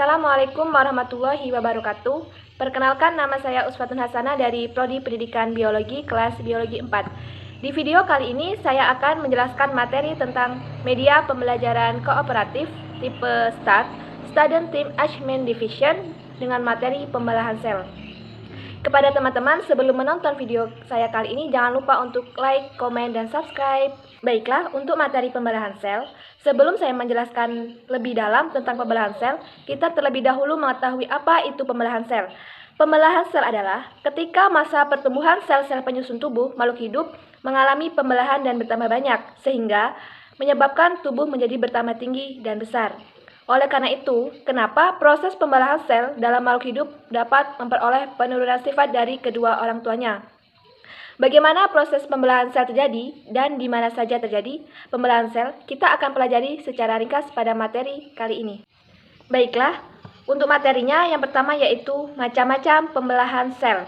Assalamualaikum warahmatullahi wabarakatuh. Perkenalkan, nama saya Uswatun Hasanah dari Prodi Pendidikan Biologi kelas Biologi 4. Di video kali ini saya akan menjelaskan materi tentang media pembelajaran kooperatif tipe STAT, Student Team Attachment Division, dengan materi pembelahan sel. Kepada teman-teman, sebelum menonton video saya kali ini, jangan lupa untuk like, komen, dan subscribe. Baiklah, untuk materi pembelahan sel, sebelum saya menjelaskan lebih dalam tentang pembelahan sel, kita terlebih dahulu mengetahui apa itu pembelahan sel. Pembelahan sel adalah ketika masa pertumbuhan sel-sel penyusun tubuh makhluk hidup mengalami pembelahan dan bertambah banyak, sehingga menyebabkan tubuh menjadi bertambah tinggi dan besar. Oleh karena itu, kenapa proses pembelahan sel dalam makhluk hidup dapat memperoleh penurunan sifat dari kedua orang tuanya? Bagaimana proses pembelahan sel terjadi dan di mana saja terjadi pembelahan sel, kita akan pelajari secara ringkas pada materi kali ini. Baiklah, untuk materinya yang pertama yaitu macam-macam pembelahan sel.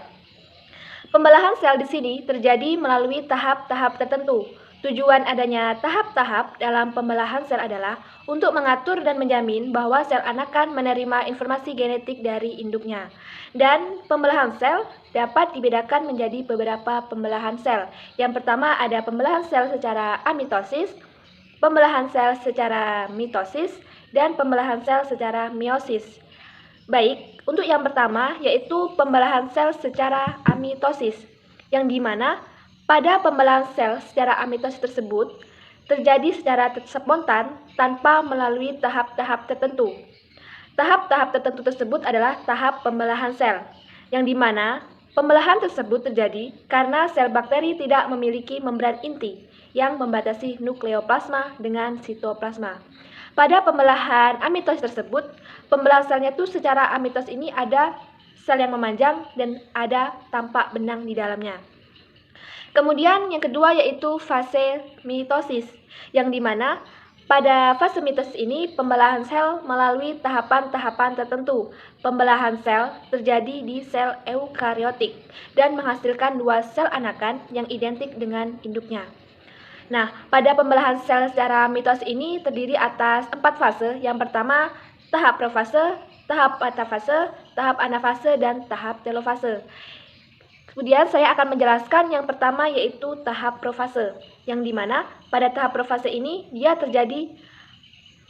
Pembelahan sel di sini terjadi melalui tahap-tahap tertentu. Tujuan adanya tahap-tahap dalam pembelahan sel adalah untuk mengatur dan menjamin bahwa sel anakan menerima informasi genetik dari induknya. Dan pembelahan sel dapat dibedakan menjadi beberapa pembelahan sel. Yang pertama ada pembelahan sel secara amitosis, pembelahan sel secara mitosis, dan pembelahan sel secara meiosis. Baik, untuk yang pertama yaitu pembelahan sel secara amitosis, yang dimana pada pembelahan sel secara amitosis tersebut terjadi secara spontan tanpa melalui tahap-tahap tertentu. Tahap-tahap tertentu tersebut adalah tahap pembelahan sel, yang dimana pembelahan tersebut terjadi karena sel bakteri tidak memiliki membran inti yang membatasi nukleoplasma dengan sitoplasma. Pada pembelahan amitosis tersebut, pembelahan selnya itu secara amitosis ini ada sel yang memanjang dan ada tampak benang di dalamnya. Kemudian yang kedua yaitu fase mitosis, yang dimana pada fase mitosis ini pembelahan sel melalui tahapan-tahapan tertentu. Pembelahan sel terjadi di sel eukariotik dan menghasilkan dua sel anakan yang identik dengan induknya. Nah, pada pembelahan sel secara mitosis ini terdiri atas 4 fase. Yang pertama, tahap profase, tahap metafase, tahap anafase, dan tahap telofase. Kemudian saya akan menjelaskan yang pertama yaitu tahap profase, yang dimana pada tahap profase ini dia terjadi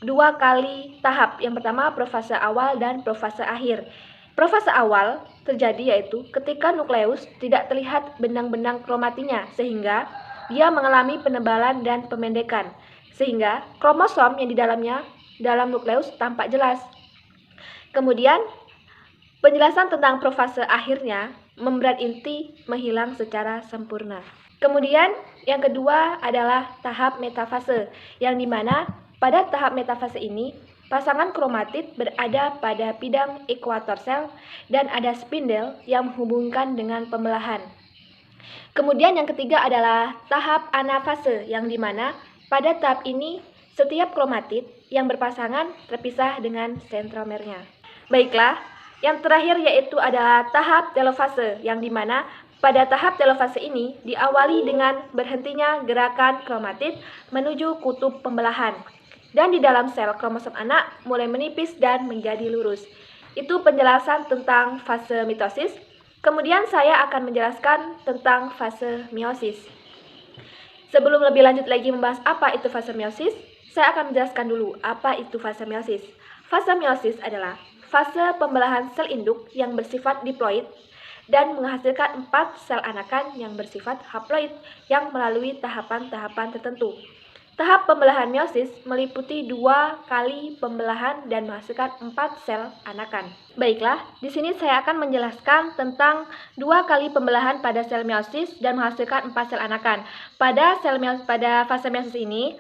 2 kali tahap. Yang pertama profase awal dan profase akhir. Profase awal terjadi yaitu ketika nukleus tidak terlihat benang-benang kromatinya, sehingga dia mengalami penebalan dan pemendekan, sehingga kromosom yang di dalamnya dalam nukleus tampak jelas. Kemudian penjelasan tentang profase akhirnya, membran inti menghilang secara sempurna. Kemudian yang kedua adalah tahap metafase, yang dimana pada tahap metafase ini pasangan kromatid berada pada bidang ekuator sel dan ada spindel yang menghubungkan dengan pembelahan. Kemudian yang ketiga adalah tahap anafase, yang dimana pada tahap ini setiap kromatid yang berpasangan terpisah dengan sentromernya. Baiklah, yang terakhir yaitu adalah tahap telofase, yang dimana pada tahap telofase ini diawali dengan berhentinya gerakan kromatid menuju kutub pembelahan. Dan di dalam sel kromosom anak mulai menipis dan menjadi lurus. Itu penjelasan tentang fase mitosis. Kemudian saya akan menjelaskan tentang fase meiosis. Sebelum lebih lanjut lagi membahas apa itu fase meiosis, saya akan menjelaskan dulu apa itu fase meiosis. Fase meiosis adalah fase pembelahan sel induk yang bersifat diploid dan menghasilkan 4 sel anakan yang bersifat haploid yang melalui tahapan-tahapan tertentu. Tahap pembelahan meiosis meliputi 2 kali pembelahan dan menghasilkan 4 sel anakan. Baiklah, di sini saya akan menjelaskan tentang 2 kali pembelahan pada sel meiosis dan menghasilkan 4 sel anakan. Pada fase meiosis ini,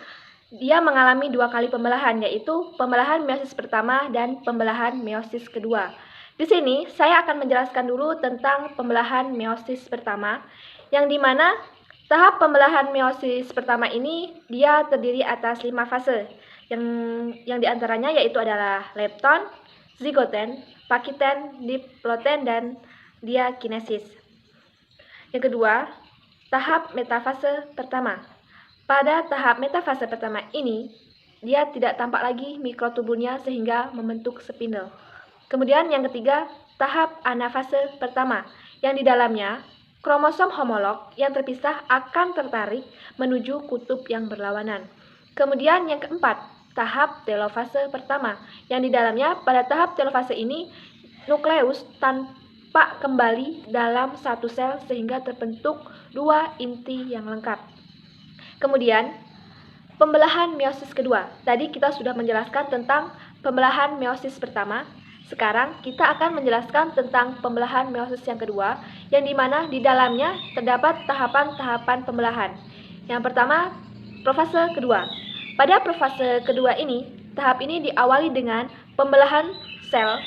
dia mengalami 2 kali pembelahan, yaitu pembelahan meiosis pertama dan pembelahan meiosis kedua. Di sini saya akan menjelaskan dulu tentang pembelahan meiosis pertama, yang dimana tahap pembelahan meiosis pertama ini dia terdiri atas 5 fase, yang diantaranya yaitu adalah lepton, zigoten, pakiten, diploten, dan diakinesis. Yang kedua, tahap metafase pertama. Pada tahap metafase pertama ini, dia tidak tampak lagi mikrotubulnya sehingga membentuk spindel. Kemudian yang ketiga, tahap anafase pertama, yang di dalamnya kromosom homolog yang terpisah akan tertarik menuju kutub yang berlawanan. Kemudian yang keempat, tahap telofase pertama, yang di dalamnya pada tahap telofase ini nukleus tampak kembali dalam satu sel sehingga terbentuk dua inti yang lengkap. Kemudian pembelahan meiosis kedua. Tadi kita sudah menjelaskan tentang pembelahan meiosis pertama. Sekarang kita akan menjelaskan tentang pembelahan meiosis yang kedua, yang dimana di dalamnya terdapat tahapan-tahapan pembelahan. Yang pertama, profase kedua. Pada profase kedua ini, tahap ini diawali dengan pembelahan sel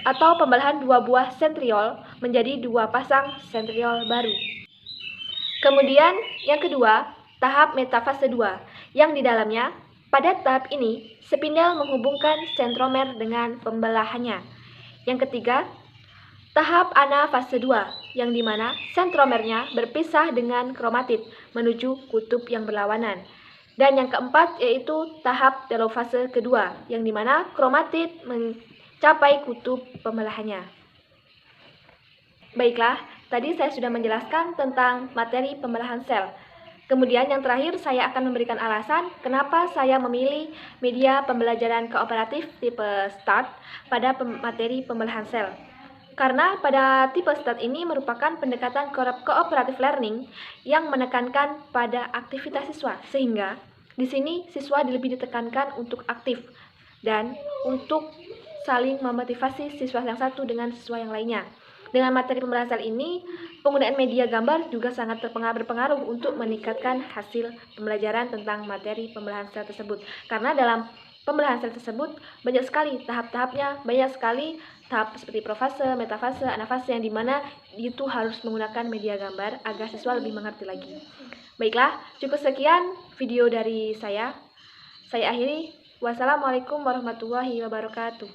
atau pembelahan dua buah sentriol menjadi dua pasang sentriol baru. Kemudian yang kedua, tahap metafase 2, yang di dalamnya pada tahap ini spindel menghubungkan sentromer dengan pembelahannya. Yang ketiga, tahap anafase 2, yang dimana sentromernya berpisah dengan kromatid menuju kutub yang berlawanan. Dan yang keempat yaitu tahap telofase kedua, yang dimana kromatid mencapai kutub pembelahannya. Baiklah, tadi saya sudah menjelaskan tentang materi pembelahan sel. Kemudian yang terakhir saya akan memberikan alasan kenapa saya memilih media pembelajaran kooperatif tipe START pada materi pembelahan sel. Karena pada tipe START ini merupakan pendekatan cooperative learning yang menekankan pada aktivitas siswa, sehingga di sini siswa lebih ditekankan untuk aktif dan untuk saling memotivasi siswa yang satu dengan siswa yang lainnya. Dengan materi pembelahan sel ini, penggunaan media gambar juga sangat berpengaruh untuk meningkatkan hasil pembelajaran tentang materi pembelahan sel tersebut. Karena dalam pembelahan sel tersebut banyak sekali tahap-tahapnya, banyak sekali tahap seperti profase, metafase, anafase yang dimana itu harus menggunakan media gambar agar siswa lebih mengerti lagi. Baiklah, cukup sekian video dari saya. Saya akhiri. Wassalamualaikum warahmatullahi wabarakatuh.